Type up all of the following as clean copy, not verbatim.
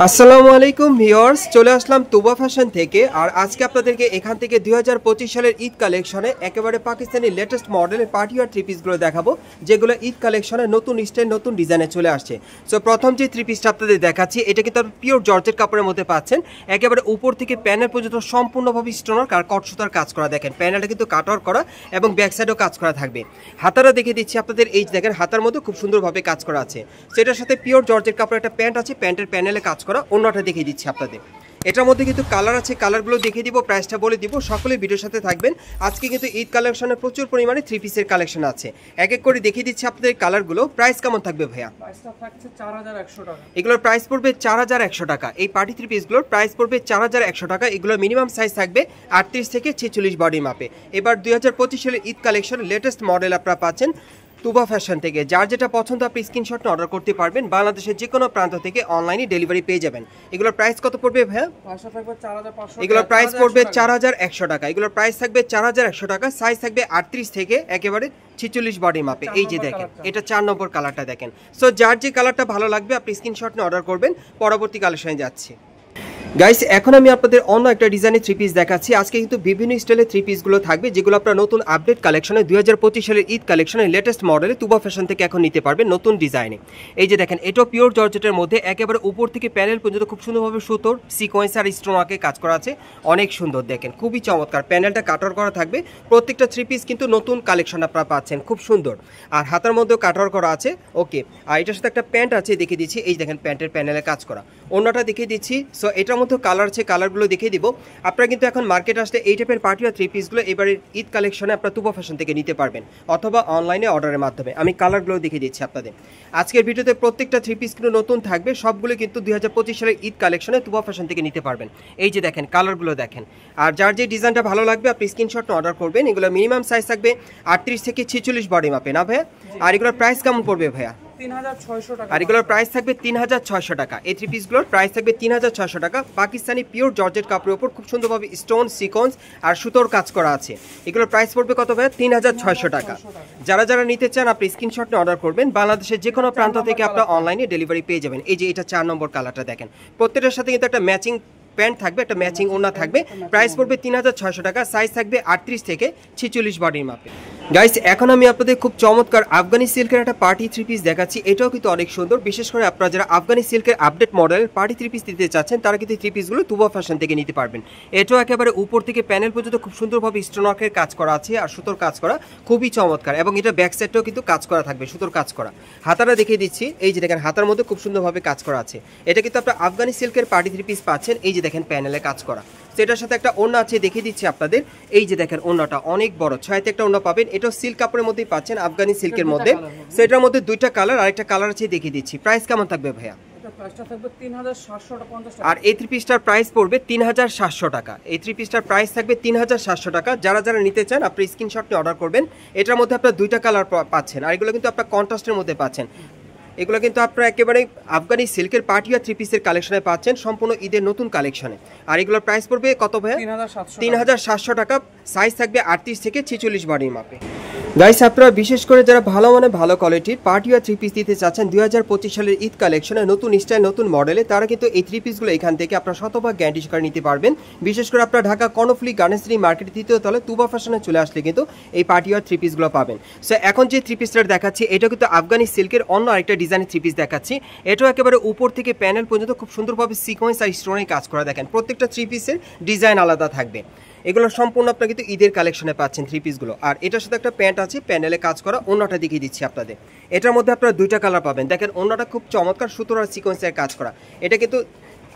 আসসালামু আলাইকুম ভিউয়ার্স, চলে আসলাম তুবা ফ্যাশন থেকে। আর আজকে আপনাদেরকে এখান থেকে 2025 সালের ঈদ কালেকশনে একেবারে পাকিস্তানি লেটেস্ট মডেলের পার্টি আর থ্রি পিসগুলো দেখাবো, যেগুলো ঈদ কালেকশনে নতুন স্টাইল নতুন ডিজাইনে চলে আসছে। সো প্রথম যে থ্রি পিসটা আপনাদের দেখাচ্ছি, এটা কিন্তু পিওর জর্জেট কাপড়ের মধ্যে পাচ্ছেন। একেবারে উপর থেকে প্যানেল পর্যন্ত সম্পূর্ণভাবে স্টোনার আর কট সুতার কাজ করা। দেখেন প্যানেলটা কিন্তু কাটওয়ার করা এবং ব্যাক সাইডেও কাজ করা থাকবে। হাতারা দেখে দিচ্ছি আপনাদের, এই দেখেন হাতার মধ্যে খুব সুন্দরভাবে কাজ করা আছে। সেটার সাথে পিওর জর্জেট কাপড়ের একটা প্যান্ট আছে, প্যান্টের প্যানেলে কাজ করা। অন্যটা দেখিয়ে দিচ্ছি আপনাদের। এটার মধ্যে কিন্তু কালার আছে, কালারগুলো দেখিয়ে দিব, প্রাইসটা বলে দিব। সকলে ভিডিওর সাথে থাকবেন। আজকে কিন্তু ঈদ কালেকশনে প্রচুর পরিমাণে থ্রি পিসের কালেকশন আছে। এক এক করে দেখিয়ে দিচ্ছি আপনাদের কালারগুলো। প্রাইস কেমন থাকবে ভাইয়া? প্রাইসটা থাকছে 4100 টাকা। এগুলোর প্রাইস পড়বে 4100 টাকা। এই পার্টি থ্রি পিসগুলোর প্রাইস পড়বে 4100 টাকা। এগুলোর মিনিমাম সাইজ থাকবে 38 থেকে 46 বডি মাপে। এবার 2025 সালের ঈদ কালেকশনের লেটেস্ট মডেল আপনারা পাচ্ছেন তুবা ফ্যাশন থেকে। যার যেটা পছন্দ আপনি স্ক্রিনশট অর্ডার করতে পারবেন। বাংলাদেশের যে কোনো প্রান্ত থেকে অনলাইনে ডেলিভারি পেয়ে যাবেন। এগুলোর প্রাইস কত পড়বে ভাইয়া? এগুলোর প্রাইস পড়বে 4100 টাকা। এগুলোর প্রাইস থাকবে 4100 টাকা। সাইজ থাকবে 38 থেকে একেবারে 46 বডি মাপে। এই যে দেখেন, এটা 4 নম্বর কালারটা দেখেন। সো যার যে কালারটা ভালো লাগবে আপনি স্ক্রিনশট নিয়ে অর্ডার করবেন। পরবর্তী কালেকশনে যাচ্ছি। গাইস, এখন আমি আপনাদের অন্য একটা ডিজাইনের থ্রি পিস দেখাচ্ছি। আজকে কিন্তু বিভিন্ন স্টাইলের থ্রি পিসগুলো থাকবে, যেগুলো আপনারা নতুন আপডেট কালেকশনে 2025 সালের ঈদ কালেকশনের লেটেস্ট মডেলে তুবা ফ্যাশন থেকে এখন নিতে পারবেন নতুন ডিজাইনে। এই যে দেখেন, এটাও পিওর জর্জেটের মধ্যে একেবারে উপর থেকে প্যানেল পর্যন্ত খুব সুন্দরভাবে সুতোর সিকোয়েন্স আর স্টোনাকে কাজ করা আছে। অনেক সুন্দর দেখেন, খুবই চমৎকার। প্যানেলটা কাটওয়ার করা থাকবে। প্রত্যেকটা থ্রি পিস কিন্তু নতুন কালেকশন আপনারা পাচ্ছেন, খুব সুন্দর। আর হাতার মধ্যেও কাটওয়ার করা আছে। ওকে, আর এটার সাথে একটা প্যান্ট আছে, দেখিয়ে দিচ্ছি। এই দেখেন প্যান্টের প্যানেলে কাজ করা। অন্যটা দেখিয়ে দিচ্ছি। সো এটার মধ্যে কালার আছে, কালারগুলো দেখিয়ে দিব। আপনারা কিন্তু এখন মার্কেট আসলে এই টাইপের পার্টি আর থ্রি পিসগুলো এবারে ঈদ কালেকশনে আপনারা তুবা ফ্যাশন থেকে নিতে পারবেন, অথবা অনলাইনে অর্ডারের মাধ্যমে। আমি কালারগুলো দেখিয়ে দিচ্ছি আপনাদের। আজকের ভিডিওতে প্রত্যেকটা থ্রি পিস কিন্তু নতুন থাকবে। সবগুলো কিন্তু 2025 সালের ঈদ কালেকশনে তুবা ফ্যাশন থেকে নিতে পারবেন। এই যে দেখেন কালারগুলো দেখেন। আর যার যে ডিজাইনটা ভালো লাগবে আপনি স্ক্রিনশট অর্ডার করবেন। এগুলো মিনিমাম সাইজ থাকবে 38 থেকে 46 বডি মাপে, না ভাইয়া? আর এগুলোর প্রাইস কেমন পড়বে ভাইয়া? 3600 টাকা। আর এগুলোর প্রাইস থাকবে 3600 টাকা। এই থ্রি পিসগুলোর প্রাইস থাকবে 3600 টাকা। পাকিস্তানি পিওর জর্জেট কাপড়ের উপর খুব সুন্দরভাবে স্টোন সিকোয়েন্স আর সুতোর কাজ করা আছে। এগুলোর প্রাইস পড়বে কত ভাই? 3600 টাকা। যারা যারা নিতে চান আপনি স্ক্রিনশট নিয়ে অর্ডার করবেন। বাংলাদেশের যে কোনো প্রান্ত থেকে আপনারা অনলাইনে ডেলিভারি পেয়ে যাবেন। এই যে এটা 4 নম্বর কালারটা দেখেন। প্রত্যেকটার সাথে কিন্তু একটা ম্যাচিং প্যান্ট থাকবে, একটা ম্যাচিং ওড়না থাকবে। প্রাইস পড়বে 3600 টাকা। সাইজ থাকবে 38 থেকে 46 বডির মাপে। গাইস, এখন আমি আপনাদের খুব চমৎকার আফগানি সিল্কের একটা পার্টি থ্রি পিস দেখাচ্ছি। এটাও কিন্তু অনেক সুন্দর। বিশেষ করে আপনারা যারা আফগানি সিল্কের আপডেট মডেলের পার্টি থ্রি পিস দিতে চাচ্ছেন, তারা কিন্তু থ্রি পিসগুলো তুবা ফ্যাশন থেকে নিতে পারবেন। এটাও একেবারে উপর থেকে প্যানেল পর্যন্ত খুব সুন্দরভাবে স্টোনওয়ার্কের কাজ করা আছে আর সুতোর কাজ করা, খুবই চমৎকার। এবং এটা ব্যাক সাইডটাও কিন্তু কাজ করা থাকবে, সুতোর কাজ করা। হাতাটা দেখিয়ে দিচ্ছি। এই যে দেখেন, হাতার মধ্যে খুব সুন্দরভাবে কাজ করা আছে। এটা কিন্তু আপনারা আফগানি সিল্কের পার্টি থ্রি পিস পাচ্ছেন। এই যে দেখেন প্যানেলে কাজ করা। সেটার সাথে একটা ওড়না আছে, দেখিয়ে দিচ্ছি আপনাদের। এই যে দেখেন ওড়নাটা অনেক বড়, 6তে একটা ওড়না পাবেন। এটাও সিল্ক কাপড়ের মধ্যেই পাচ্ছেন, আফগানি সিল্কের মধ্যে। সেটার মধ্যে দুইটা কালার, আরেকটা কালার আছে, দেখিয়ে দিচ্ছি। প্রাইস কেমন থাকবে ভাইয়া? আর এই থ্রি পিসটার প্রাইস পড়বে 3700 টাকা। এই থ্রি পিসটার প্রাইস থাকবে 3700 টাকা। যারা যারা নিতে চান আপনি স্ক্রিনশট নিয়ে অর্ডার করবেন। এটার মধ্যে আপনার দুইটা কালার পাচ্ছেন, আর এগুলো কিন্তু আপনার কন্ট্রাস্টের মধ্যে পাচ্ছেন। এগুলো কিন্তু আপনারা একেবারে আফগানি সিল্কের পার্টি আর থ্রি পিসের কালেকশনে পাচ্ছেন, সম্পূর্ণ ঈদের নতুন কালেকশনে। আর এগুলোর প্রাইস পড়বে কত ভাইয়া? 3700 টাকা। সাইজ থাকবে 38 থেকে 46 বডির মাপে। গাইস, আপনারা বিশেষ করে যারা ভালো মানে ভালো কোয়ালিটির পার্টি আর থ্রি পিস দিতে চাচ্ছেন 2025 সালের ঈদ কালেকশনে নতুন স্টাইল নতুন মডেলে, তারা কিন্তু এই থ্রি পিসগুলো এখান থেকে আপনারা শতভাগ গ্যারান্টি সহকারে নিতে পারবেন। বিশেষ করে আপনারা ঢাকা কর্ণফুলী গার্মেন্টস মার্কেট তৃতীয় তলে তুবা ফ্যাশনে চলে আসলে কিন্তু এই পার্টি আর থ্রি পিসগুলো পাবেন। সো এখন যে থ্রি পিসটা দেখাচ্ছি, এটা কিন্তু আফগানি সিল্কের অন্য আরেকটা ডিজাইনের থ্রি পিস দেখাচ্ছি। এটাও একেবারে উপর থেকে প্যানেল পর্যন্ত খুব সুন্দরভাবে সিকোয়েন্স আর স্টোনের কাজ করা। দেখেন প্রত্যেকটা থ্রি পিসের ডিজাইন আলাদা থাকবে। এগুলো সম্পূর্ণ আপনারা কিন্তু ঈদের কালেকশনে পাচ্ছেন থ্রি পিসগুলো। আর এটার সাথে একটা প্যান্ট আছে, প্যানেলে কাজ করা। অন্যটা দেখিয়ে দিচ্ছি আপনাদের। এটার মধ্যে আপনারা দুইটা কালার পাবেন। দেখেন অন্যটা খুব চমৎকার, সুতোর আর সিকোয়েন্সের কাজ করা। এটা কিন্তু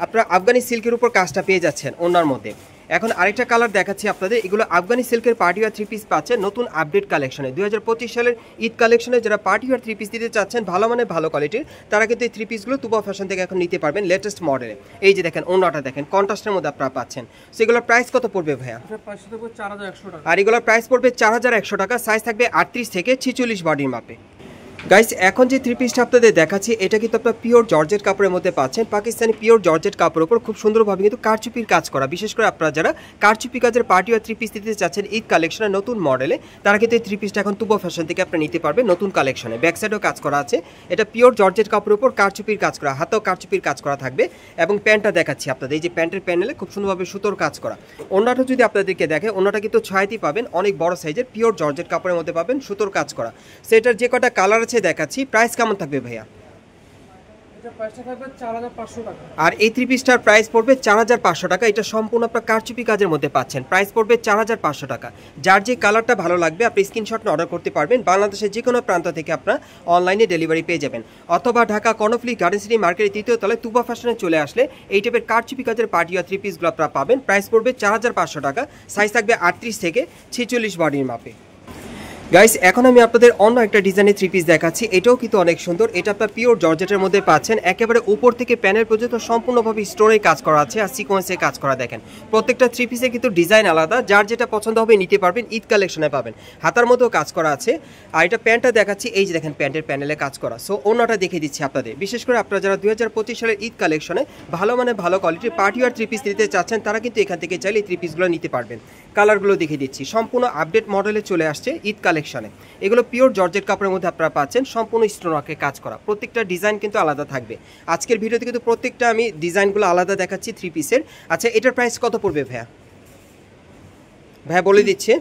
আপনারা আফগানি সিল্কের উপর কাজটা পেয়ে যাচ্ছেন ওনার মধ্যে। এখন আরেকটা কালার দেখাচ্ছি আপনাদের। এগুলো আফগানি সিল্কের পার্টি আর থ্রি পিস পাচ্ছেন নতুন আপডেট কালেকশনে 2025 সালের ঈদ কালেকশনে। যারা পার্টি আর থ্রি পিস দিতে চাচ্ছেন ভালো মানে ভালো কোয়ালিটির, তারা কিন্তু এই থ্রি পিসগুলো তুবা ফ্যাশন থেকে এখন নিতে পারবেন লেটেস্ট মডেলে। এই যে দেখেন ওড়নাটা দেখেন, কন্ট্রাস্টের মধ্যে আপনারা পাচ্ছেন। সেগুলোর প্রাইস কত পড়বে ভাইয়া? আর এগুলোর প্রাইস পড়বে 4100 টাকা। সাইজ থাকবে 38 থেকে 46 বডির মাপে। গাইস এখন যে থ্রি পিসটা আপনাদের দেখাচ্ছি এটা কিন্তু আপনারা পিওর জর্জেট কাপড়ের মধ্যে পাচ্ছেন। পাকিস্তানি পিওর জর্জেট কাপড়ের উপর খুব সুন্দরভাবে কিন্তু কারচুপির কাজ করা। বিশেষ করে আপনারা যারা কারচুপি কাজের পার্টি আর থ্রি পিস দিতে চাচ্ছেন ঈদ কালেকশনের নতুন মডেলে, তারা কিন্তু এই থ্রি পিসটা এখন তুবা ফ্যাশন থেকে আপনারা নিতে পারবেন নতুন কালেকশনে। ব্যাক সাইডেও কাজ করা আছে। এটা পিওর জর্জেট কাপড়ের উপর কারচুপির কাজ করা, হাতেও কারচুপির কাজ করা থাকবে। এবং প্যান্টটা দেখাচ্ছি আপনাদের, এই যে প্যান্টের প্যানেলে খুব সুন্দরভাবে সুতোর কাজ করা। ওন্নাটা যদি আপনাদেরকে দেখে, ওন্নাটা কিন্তু 6টি পাবেন, অনেক বড় সাইজের পিওর জর্জেট কাপড়ের মধ্যে পাবেন, সুতোর কাজ করা। সেটার যে কটা কালার আছে দেখাচ্ছি। প্রাইস কেমন থাকবে ভাইয়া? এটা প্রাইসটা থাকবে 4500 টাকা। আর এই থ্রি পিসটার প্রাইস পড়বে 4500 টাকা। এটা সম্পূর্ণ আপনার কারচুপি কাজের মধ্যে পাচ্ছেন। প্রাইস পড়বে 4500 টাকা। যার যে কালারটা ভালো লাগবে আপনি স্ক্রিনশট অর্ডার করতে পারবেন। বাংলাদেশের যে কোনো প্রান্ত থেকে আপনারা অনলাইনে ডেলিভারি পেয়ে যাবেন, অথবা ঢাকা কর্ণফুলী গার্ডেন সিটি মার্কেটের 3য় তলায় তুবা ফ্যাশনে চলে আসলে এই টাইপের কারচুপি কাজের পার্টি আর থ্রি পিসগুলো আপনারা পাবেন। প্রাইস পড়বে 4500 টাকা। সাইজ থাকবে 38 থেকে 46 বডির মাপে। গাইস এখন আমি আপনাদের অন্য একটা ডিজাইনের থ্রি পিস দেখাচ্ছি। এটাও কিন্তু অনেক সুন্দর। এটা আপনার পিওর জর্জেটের মধ্যে পাচ্ছেন। একেবারে উপর থেকে প্যানেল পর্যন্ত সম্পূর্ণভাবে স্টোরে কাজ করা আছে আর সিকোয়েন্সে কাজ করা। দেখেন প্রত্যেকটা থ্রি পিসে কিন্তু ডিজাইন আলাদা, যার যেটা পছন্দ হবে নিতে পারবেন। ঈদ কালেকশনে পাবেন, হাতার মধ্যেও কাজ করা আছে। আর এটা প্যান্টটা দেখাচ্ছি, এই যে দেখেন প্যান্টের প্যানেলে কাজ করা। সো অন্যটা দেখিয়ে দিচ্ছি আপনাদের। বিশেষ করে আপনারা যারা 2025 সালের ঈদ কালেকশনে ভালো মানে ভালো কোয়ালিটির পার্টি আর থ্রি পিস নিতে চাচ্ছেন, তারা কিন্তু এখান থেকে চাইলে এই থ্রি পিসগুলো নিতে পারবেন। কালারগুলো দেখিয়ে দিচ্ছি। সম্পূর্ণ আপডেট মডেলে চলে আসছে ঈদ কালেকশনে। এগুলো পিওর জর্জেট কাপড়ের মধ্যে আপনারা পাচ্ছেন, সম্পূর্ণ স্টোনওয়ার্কে কাজ করা। প্রত্যেকটা ডিজাইন কিন্তু আলাদা থাকবে। আজকের ভিডিওতে কিন্তু প্রত্যেকটা আমি ডিজাইনগুলো আলাদা দেখাচ্ছি থ্রি পিসের। আচ্ছা এটার প্রাইস কত পড়বে ভাইয়া? ভাইয়া বলে দিচ্ছে।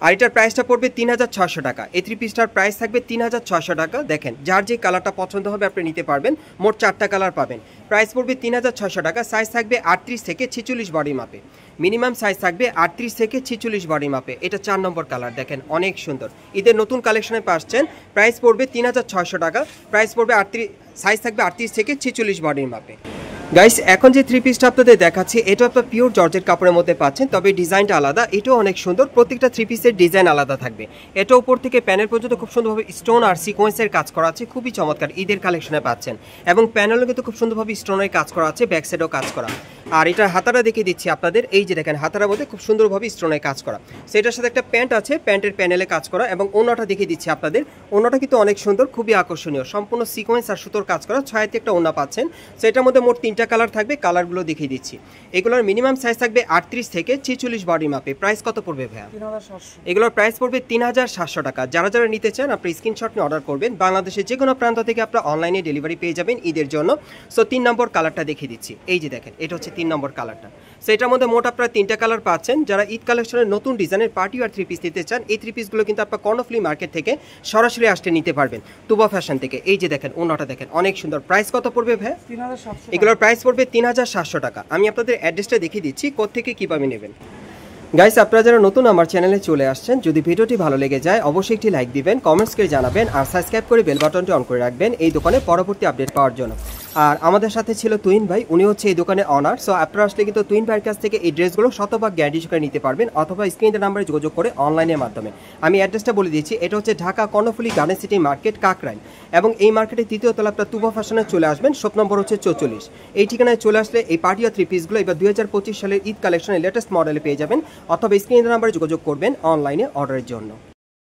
আর এটার প্রাইসটা পড়বে 3600 টাকা। এই থ্রি পিসটার প্রাইস থাকবে 3600 টাকা। দেখেন যার যে কালারটা পছন্দ হবে আপনি নিতে পারবেন। মোট 4টা কালার পাবেন। প্রাইস পড়বে 3600 টাকা। সাইজ থাকবে 38 থেকে 46 বডি মাপে। মিনিমাম সাইজ থাকবে 38 থেকে 46 বডি মাপে। এটা 4 নম্বর কালার, দেখেন অনেক সুন্দর। ঈদের নতুন কালেকশনে পাচ্ছেন। প্রাইস পড়বে 3600 টাকা। প্রাইস পড়বে 38, সাইজ থাকবে 38 থেকে 46 বডির মাপে। গাইস এখন যে থ্রি পিসটা আপনাদের দেখাচ্ছি এটা আপনার পিওর জর্জেট কাপড়ের মধ্যে পাচ্ছেন, তবে ডিজাইনটা আলাদা। এটাও অনেক সুন্দর। প্রত্যেকটা থ্রি পিসের ডিজাইন আলাদা থাকবে। এটা উপর থেকে প্যানেল পর্যন্ত খুব সুন্দরভাবে স্টোন আর সিকোয়েন্সের কাজ করা আছে। খুবই চমৎকার, ঈদের কালেকশনে পাচ্ছেন। এবং প্যানেলও কিন্তু খুব সুন্দরভাবে স্টোনের কাজ করা আছে, ব্যাক সাইডেও কাজ করা। আর এটা হাতাটা দেখিয়ে দিচ্ছি আপনাদের। এই যে দেখেন হাতার মধ্যে খুব সুন্দরভাবে স্টোনের কাজ করা। সেটার সাথে একটা প্যান্ট আছে, প্যান্টের প্যানেলে কাজ করা। এবং ওন্নাটা দেখিয়ে দিচ্ছি আপনাদের। ওন্নাটা কিন্তু অনেক সুন্দর, খুবই আকর্ষণীয়। সম্পূর্ণ সিকোয়েন্স আর সুতোর কাজ করা। 6টি একটা ওন্না পাচ্ছেন। সেটার মধ্যে মোট 3টা কালার থাকবে। কালারগুলো দেখিয়ে দিচ্ছি। এগুলোর মিনিমাম সাইজ থাকবে 38 থেকে 46 বডি মাপে। প্রাইস কত পড়বে ভাইয়া? 3700। এগুলোর প্রাইস পড়বে 3700 টাকা। যারা যারা নিতে চান আপনি স্ক্রিনশট নিয়ে অর্ডার করবেন। বাংলাদেশের যে কোনো প্রান্ত থেকে আপনারা অনলাইনে ডেলিভারি পেয়ে যাবেন ঈদের জন্য। সো 3 নম্বর কালারটা দেখিয়ে দিচ্ছি। এই যে দেখেন এটা হচ্ছে 3 নম্বর কালারটা। সেটার মধ্যে মোট আপনারা 3টা কালার পাচ্ছেন। যারা ঈদ কালেকশনের নতুন ডিজাইনের পার্টি আর থ্রি পিস নিতে চান, এই থ্রি পিসগুলো কিন্তু আপনার কর্ণফুলী মার্কেট থেকে সরাসরি আসতে নিতে পারবেন, তুবা ফ্যাশন থেকে। এই যে দেখেন ওন্নাটা দেখেন অনেক সুন্দর। প্রাইস কত পড়বে ভাই? 3700। এগুলোর প্রাইস পড়বে 3700 টাকা। আমি আপনাদের অ্যাড্রেসটা দেখিয়ে দিচ্ছি কোত্থেকে কিভাবে নেবেন। গাইস আপনারা যারা নতুন আমার চ্যানেলে চলে আসছেন, যদি ভিডিওটি ভালো লেগে যায় অবশ্যই একটি লাইক দিবেন, কমেন্টস করে জানাবেন আর সাবস্ক্রাইব করে বেল বাটনটি অন করে রাখবেন এই দোকানে পরবর্তী আপডেট পাওয়ার জন্য। আর আমাদের সাথে ছিল তুইন ভাই, উনি হচ্ছে এই দোকানে অনার। সো আপনারা আসলে কিন্তু তুইন ভাইয়ের কাছ থেকে এই ড্রেসগুলো শতভাগ গ্যারান্টি সহকারে নিতে পারবেন, অথবা স্ক্রিনের নাম্বারে যোগাযোগ করে অনলাইনের মাধ্যমে। আমি অ্যাড্রেসটা বলে দিচ্ছি। এটা হচ্ছে Dhaka Karnaphuli garden city market, Kakrail. এবং এই মার্কেটের 3য় তলা আপনার তুবা ফ্যাশনে চলে আসবেন। শপ নম্বর হচ্ছে 44। এই ঠিকানায় চলে আসলে এই পার্টি আর থ্রি পিসগুলো এবার 2025 সালের ঈদ কালেকশনের লেটেস্ট মডেলে পেয়ে যাবেন, অথবা স্ক্রিনের নাম্বারে যোগাযোগ করবেন অনলাইনে অর্ডারের জন্য।